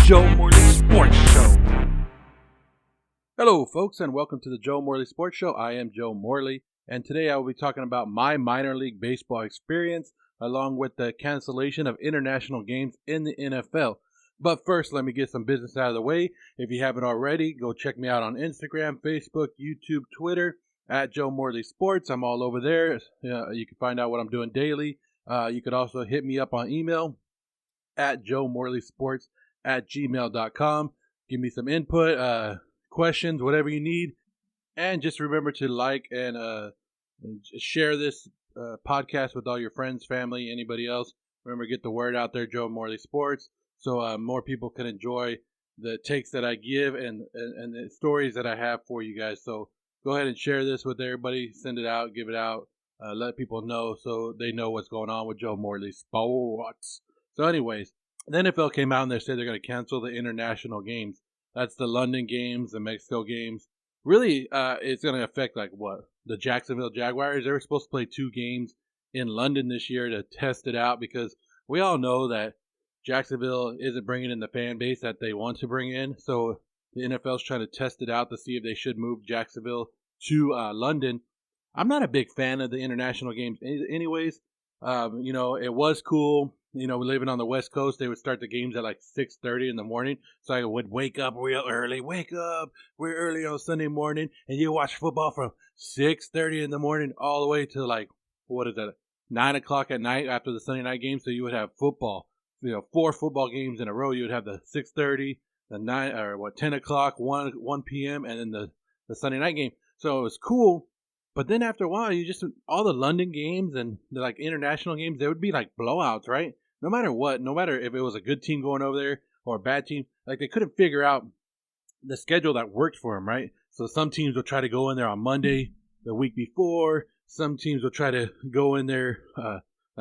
Joe Morley Sports Show. Hello, folks, and welcome to the Joe Morley Sports Show. I am Joe Morley, and today I will be talking about my minor league baseball experience, along with the cancellation of international games in the NFL. But first, let me get some business out of the way. If you haven't already, go check me out on Instagram, Facebook, YouTube, Twitter, at Joe Morley Sports. I'm all over there. You can find out what I'm doing daily. You could also hit me up on email at joemorleysports@gmail.com. Give me some input, questions, whatever you need. And just remember to like and share this podcast with all your friends, family, anybody else. Remember, get the word out there, Joe Morley Sports, so more people can enjoy the takes that I give and the stories that I have for you guys. So go ahead and share this with everybody. Send it out, give it out. Let people know so they know what's going on with Joe Morley Sports. So anyways, the NFL came out and they said they're going to cancel the international games. That's the London games, the Mexico games. Really, it's going to affect the Jacksonville Jaguars. They were supposed to play 2 games in London this year to test it out because we all know that Jacksonville isn't bringing in the fan base that they want to bring in. So the NFL's trying to test it out to see if they should move Jacksonville to London. I'm not a big fan of the international games anyways. It was cool. Living on the West Coast, they would start the games at like 6:30 in the morning. So I would wake up real early. Wake up real early on Sunday morning, and you watch football from 6:30 in the morning all the way to 9 o'clock at night after the Sunday night game. So you would have football, 4 football games in a row. You would have the 6:30, the 10 o'clock, 1 p.m., and then the Sunday night game. So it was cool. But then after a while, all the London games and the international games, they would be like blowouts, right? No matter what, no matter if it was a good team going over there or a bad team, they couldn't figure out the schedule that worked for them, right? So some teams would try to go in there on Monday the week before. Some teams would try to go in there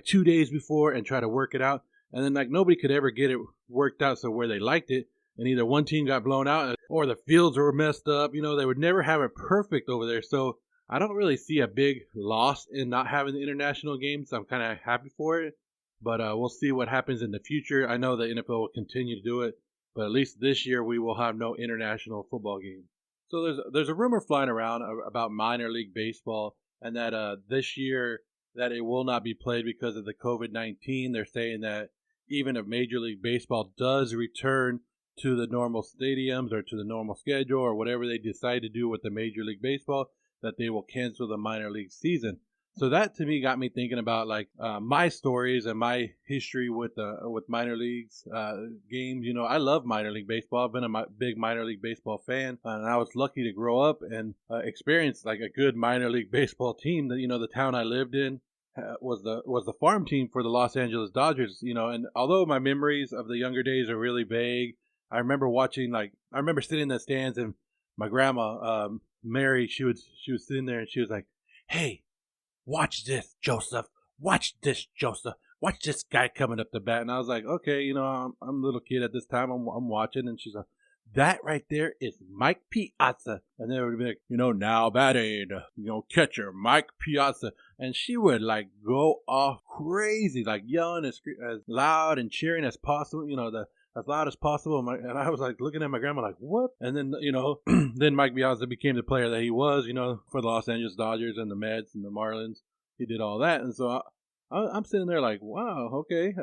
2 days before and try to work it out. And then nobody could ever get it worked out so where they liked it. And either one team got blown out or the fields were messed up. They would never have it perfect over there. So I don't really see a big loss in not having the international games. I'm kind of happy for it, but we'll see what happens in the future. I know the NFL will continue to do it, but at least this year we will have no international football games. So there's a rumor flying around about minor league baseball, and that this year that it will not be played because of the COVID-19. They're saying that even if Major League Baseball does return to the normal stadiums or to the normal schedule or whatever they decide to do with the Major League Baseball, that they will cancel the minor league season. So that to me got me thinking about my stories and my history with minor leagues games. I love minor league baseball. I've been a big minor league baseball fan, and I was lucky to grow up and experience a good minor league baseball team. That the town I lived in was the farm team for the Los Angeles Dodgers. And although my memories of the younger days are really vague, I remember watching I remember sitting in the stands and my grandma. Mary, she was sitting there and she was like, "Hey, watch this, Joseph. Watch this, Joseph. Watch this guy coming up the bat." And I was like, "Okay, I'm a little kid at this time. I'm watching." And she's like, "That right there is Mike Piazza." And they would be like, "Now batting, catcher Mike Piazza." And she would go off crazy, yelling as loud and cheering as possible. As loud as possible. And I was looking at my grandma what? And then, then Mike Piazza became the player that he was, for the Los Angeles Dodgers and the Mets and the Marlins. He did all that. And so I'm sitting there wow, okay.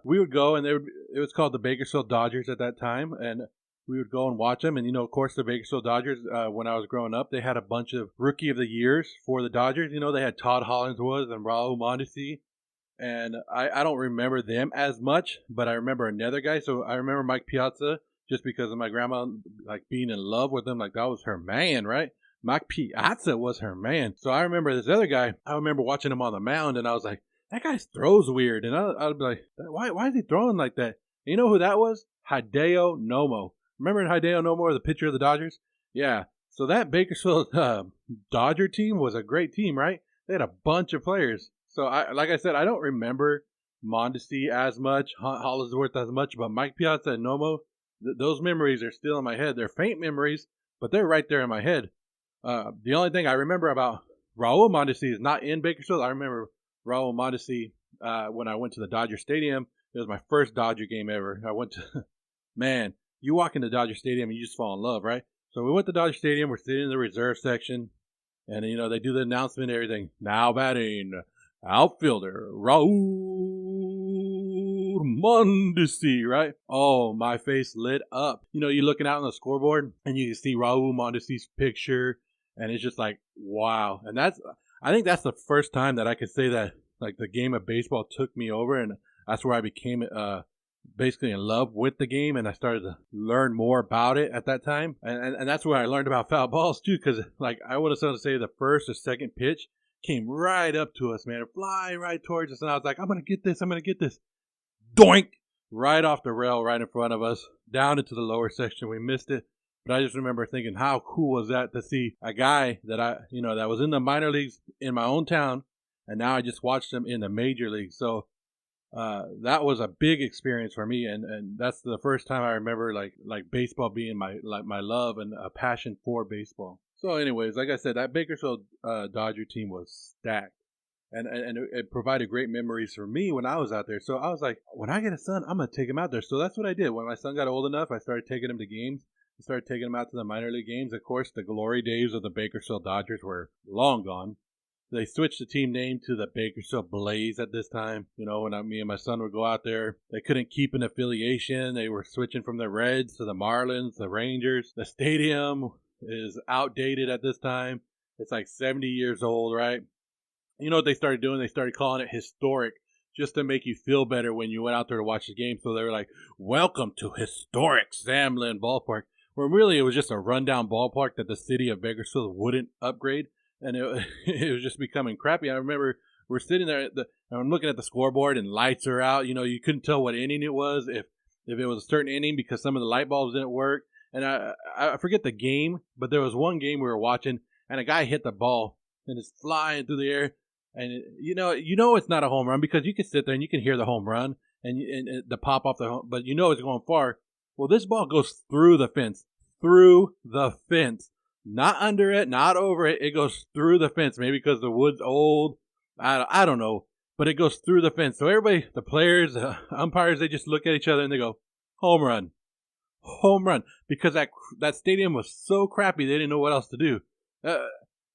We would go and it was called the Bakersfield Dodgers at that time. And we would go and watch them. And, of course, the Bakersfield Dodgers, when I was growing up, they had a bunch of Rookie of the Years for the Dodgers. They had Todd Hollingsworth and Raul Mondesi. And I don't remember them as much, but I remember another guy. So I remember Mike Piazza just because of my grandma being in love with him. That was her man, right? Mike Piazza was her man. So I remember this other guy. I remember watching him on the mound, and I was like, that guy throws weird. And I'd be like, why is he throwing like that? And you know who that was? Hideo Nomo. Remember Hideo Nomo, the pitcher of the Dodgers? Yeah. So that Bakersfield Dodger team was a great team, right? They had a bunch of players. So, like I said, I don't remember Mondesi as much, Hollingsworth as much, but Mike Piazza and Nomo, those memories are still in my head. They're faint memories, but they're right there in my head. The only thing I remember about Raul Mondesi is not in Bakersfield. I remember Raul Mondesi when I went to the Dodger Stadium. It was my first Dodger game ever. I went to, man, you walk into Dodger Stadium and you just fall in love, right? So we went to Dodger Stadium. We're sitting in the reserve section, and they do the announcement and everything. Now batting, outfielder Raul Mondesi, right? Oh, my face lit up. You're looking out on the scoreboard and you can see Raul Mondesi's picture, and it's just like, wow. And I think that's the first time that I could say that, like, the game of baseball took me over, and that's where I became basically in love with the game, and I started to learn more about it at that time. And that's where I learned about foul balls too, because, like, I would have say the first or second pitch came right up to us, man, flying right towards us, and I was like, I'm gonna get this, doink, right off the rail, right in front of us, down into the lower section. We missed it, but I just remember thinking, how cool was that to see a guy that that was in the minor leagues in my own town, and now I just watched him in the major league. So that was a big experience for me, and that's the first time I remember like baseball being my love and a passion for baseball. So anyways, like I said, that Bakersfield Dodger team was stacked, and it provided great memories for me when I was out there. So I was like, when I get a son, I'm gonna take him out there. So that's what I did. When my son got old enough, I started taking him to games. I started taking him out to the minor league games. Of course, the glory days of the Bakersfield Dodgers were long gone. They switched the team name to the Bakersfield Blaze at this time. When me and my son would go out there, they couldn't keep an affiliation. They were switching from the Reds to the Marlins, the Rangers. The stadium is outdated at this time. It's like 70 years old, right? You know what they started doing? They started calling it historic, just to make you feel better when you went out there to watch the game. So they were like, welcome to historic Sam Lynn Ballpark. Where really it was just a rundown ballpark that the city of Bakersfield wouldn't upgrade. And it was just becoming crappy. I remember we're sitting there, and I'm looking at the scoreboard, and lights are out. You couldn't tell what inning it was, if it was a certain inning, because some of the light bulbs didn't work. And I forget the game, but there was one game we were watching, and a guy hit the ball, and it's flying through the air. And it's not a home run, because you can sit there and you can hear the home run and the pop off the home, but it's going far. Well, this ball goes through the fence. Not under it, not over it. It goes through the fence. Maybe because the wood's old. I don't know. But it goes through the fence. So everybody, the players, the umpires, they just look at each other and they go, home run. Home run. Because that stadium was so crappy, they didn't know what else to do.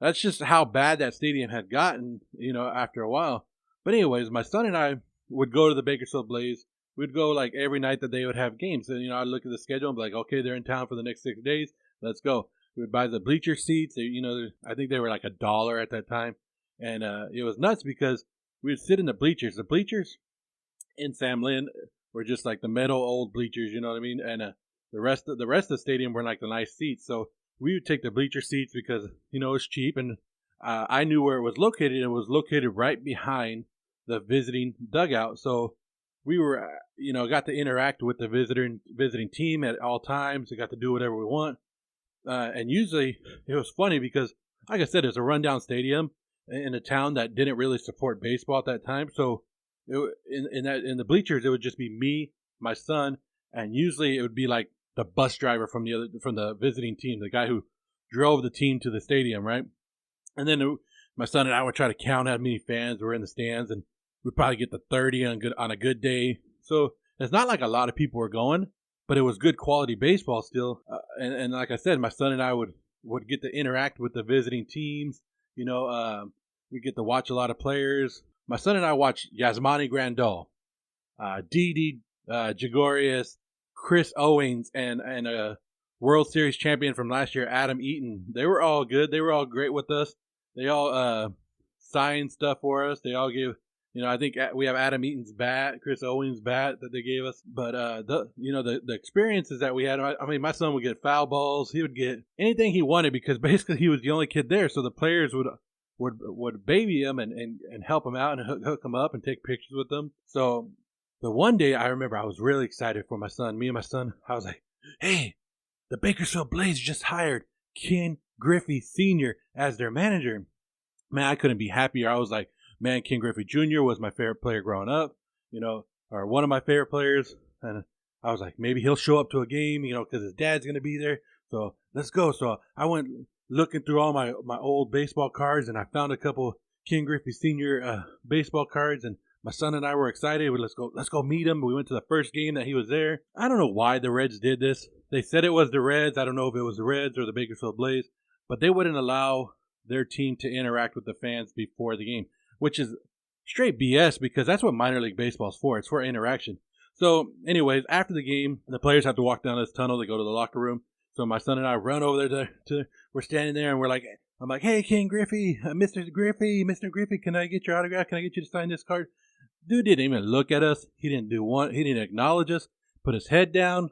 That's just how bad that stadium had gotten, after a while. But anyways, my son and I would go to the Bakersfield Blaze. We'd go like every night that they would have games. And, I'd look at the schedule and be like, okay, they're in town for the next 6 days. Let's go. We would buy the bleacher seats. I think they were like $1 at that time. And it was nuts because we would sit in the bleachers. The bleachers in Sam Lynn were just like the metal old bleachers, you know what I mean? And the rest of the stadium were like the nice seats. So we would take the bleacher seats because, it's cheap. And I knew where it was located. It was located right behind the visiting dugout. So we were, got to interact with the visiting team at all times. We got to do whatever we want. And usually it was funny because, like I said, it's a rundown stadium in a town that didn't really support baseball at that time. So in the bleachers, it would just be me, my son, and usually it would be like the bus driver from the visiting team, the guy who drove the team to the stadium, right? And then my son and I would try to count how many fans were in the stands, and we'd probably get to 30 on a good day. So it's not like a lot of people were going. But it was good quality baseball still. And like I said, my son and I would get to interact with the visiting teams. We get to watch a lot of players. My son and I watched Yasmani Grandal, Didi Gregorius, Chris Owings, and a World Series champion from last year, Adam Eaton. They were all good. They were all great with us. They all signed stuff for us. They all gave... I think we have Adam Eaton's bat, Chris Owens' bat that they gave us. But the experiences that we had. I mean, my son would get foul balls. He would get anything he wanted because basically he was the only kid there. So the players would baby him and help him out and hook him up and take pictures with them. So the one day I remember I was really excited for my son. Me and my son, I was like, "Hey, the Bakersfield Blaze just hired Ken Griffrey Sr. as their manager." Man, I couldn't be happier. I was like, man, Ken Griffrey Jr. was my favorite player growing up, or one of my favorite players. And I was like, maybe he'll show up to a game, because his dad's going to be there. So let's go. So I went looking through all my old baseball cards, and I found a couple Ken Griffrey Sr. Baseball cards. And My son and I were excited. Let's go meet him. We went to the first game that he was there. I don't know why the Reds did this. They said it was the Reds. I don't know if it was the Reds or the Bakersfield Blaze, but they wouldn't allow their team to interact with the fans before the game, which is straight BS because that's what minor league baseball is for. It's for interaction. So, anyways, after the game, the players have to walk down this tunnel. They go to the locker room. So my son and I run over there we're standing there and I'm like, hey, Ken Griffrey, Mr. Griffrey, can I get your autograph? Can I get you to sign this card? Dude didn't even look at us. He didn't acknowledge us, put his head down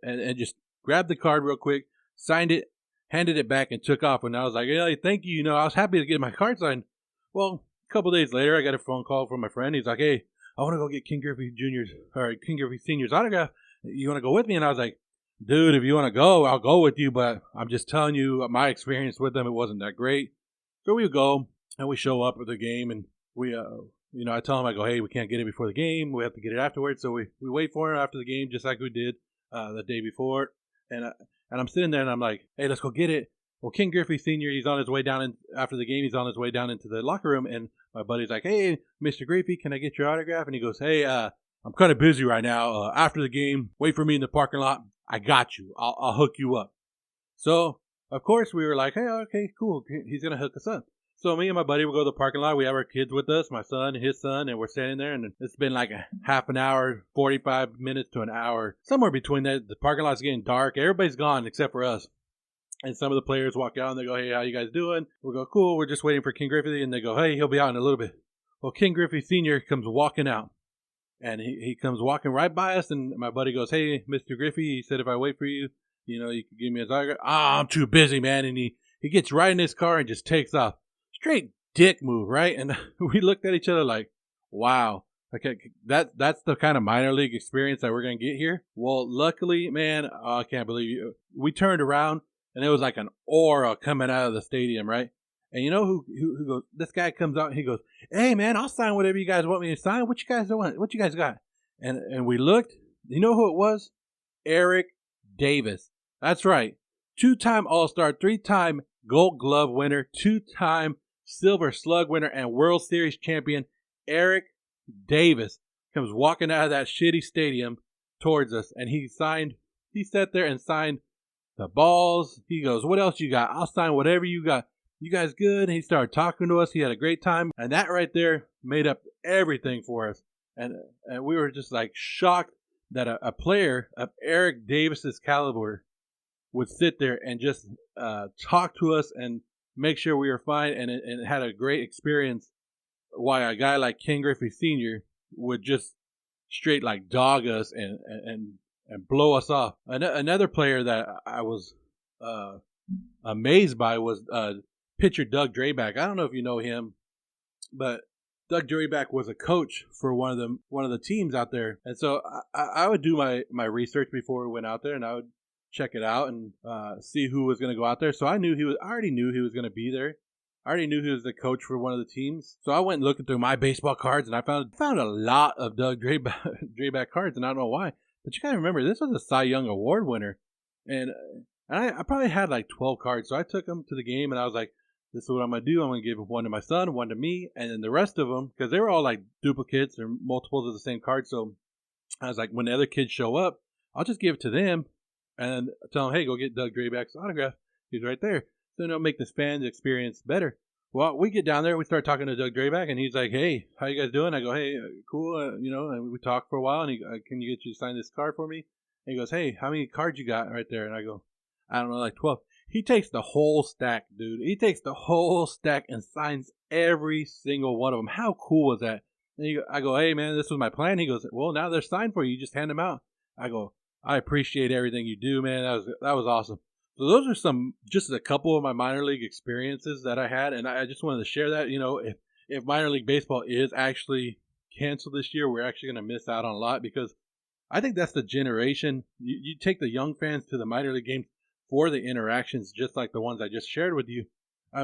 and just grabbed the card real quick, signed it, handed it back and took off. And I was like, hey, thank you. I was happy to get my card signed. Well, a couple days later, I got a phone call from my friend. He's like, hey, I want to go get Ken Griffrey Sr.'s autograph. You want to go with me? And I was like, dude, if you want to go, I'll go with you. But I'm just telling you my experience with them. It wasn't that great. So we go and we show up at the game and we, I tell him, I go, hey, we can't get it before the game. We have to get it afterwards. So we wait for it after the game, just like we did the day before. And I'm sitting there and I'm like, hey, let's go get it. Well, Ken Griffrey Sr., he's on his way down after the game. He's on his way down into the locker room. And my buddy's like, hey, Mr. Griffey, can I get your autograph? And he goes, hey, I'm kind of busy right now. After the game, wait for me in the parking lot. I got you. I'll hook you up. So, of course, we were like, hey, okay, cool. He's going to hook us up. So me and my buddy will go to the parking lot. We have our kids with us, my son and his son, and we're standing there. And it's been like a half an hour, 45 minutes to an hour, somewhere between that. The parking lot's getting dark. Everybody's gone except for us. And some of the players walk out and they go, hey, how you guys doing? We go, cool. We're just waiting for Ken Griffey. And they go, hey, he'll be out in a little bit. Well, Ken Griffey Sr. comes walking out. And he comes walking right by us. And my buddy goes, hey, Mr. Griffey, he said if I wait for you, you could give me his autograph. I'm too busy, man. And he gets right in his car and just takes off. Straight dick move, right? And we looked at each other like, wow. Okay, that's the kind of minor league experience that we're going to get here. Well, luckily, man, I can't believe you. We turned around. And it was like an aura coming out of the stadium, right? And you know who goes, this guy comes out and he goes, hey, man, I'll sign whatever you guys want me to sign. What you guys want? What you guys got? And we looked. You know who it was? Eric Davis. That's right. 2-time All-Star, 3-time Gold Glove winner, 2-time Silver Slug winner, and World Series champion Eric Davis comes walking out of that shitty stadium towards us. And he sat there and signed the balls. He goes, what else you got? I'll sign whatever you got. You guys good? And he started talking to us. He had a great time. And that right there made up everything for us. And we were just like shocked that a player of Eric Davis's caliber would sit there and just talk to us and make sure we were fine and had a great experience. Why a guy like Ken Griffrey Sr. would just straight like dog us and blow us off. Another player that I was amazed by was pitcher Doug Drabek. I don't know if you know him, but Doug Drabek was a coach for one of the teams out there, and so I would do my research before we went out there, and I would check it out and see who was going to go out there. So I already knew he was going to be there. I already knew he was the coach for one of the teams. So I went looking through my baseball cards, and I found a lot of Doug Drabek cards, and I don't know why. But you got to remember, this was a Cy Young Award winner. And I probably had like 12 cards. So I took them to the game, and I was like, this is what I'm going to do. I'm going to give one to my son, one to me, and then the rest of them, because they were all like duplicates or multiples of the same card. So I was like, when the other kids show up, I'll just give it to them and tell them, hey, go get Doug Drabek's autograph. He's right there. So it'll make this fan's experience better. Well, we get down there, we start talking to Doug Drabek, and he's like, hey, how you guys doing? I go, hey, cool, and we talk for a while, and he can you get you to sign this card for me? And he goes, hey, how many cards you got right there? And I go, I don't know, like 12. He takes the whole stack, dude. He takes the whole stack and signs every single one of them. How cool was that? And I go, hey, man, this was my plan. He goes, well, now they're signed for you. You just hand them out. I go, I appreciate everything you do, man. That was awesome. So those are just a couple of my minor league experiences that I had, and I just wanted to share that. If minor league baseball is actually canceled this year, we're actually going to miss out on a lot, because I think that's the generation. You take the young fans to the minor league games for the interactions, just like the ones I just shared with you.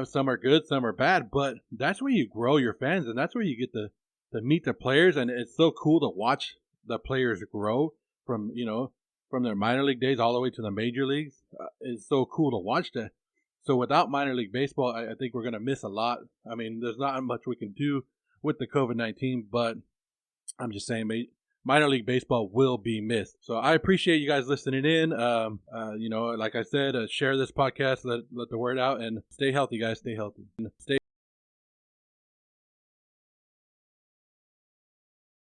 Some are good, some are bad, but that's where you grow your fans, and that's where you get to meet the players, and it's so cool to watch the players grow from their minor league days all the way to the major leagues. It's so cool to watch that. So without minor league baseball, I think we're going to miss a lot. I mean, there's not much we can do with the COVID-19, but I'm just saying, minor league baseball will be missed. So I appreciate you guys listening in. Like I said, share this podcast, let the word out, and stay healthy, guys. Stay healthy.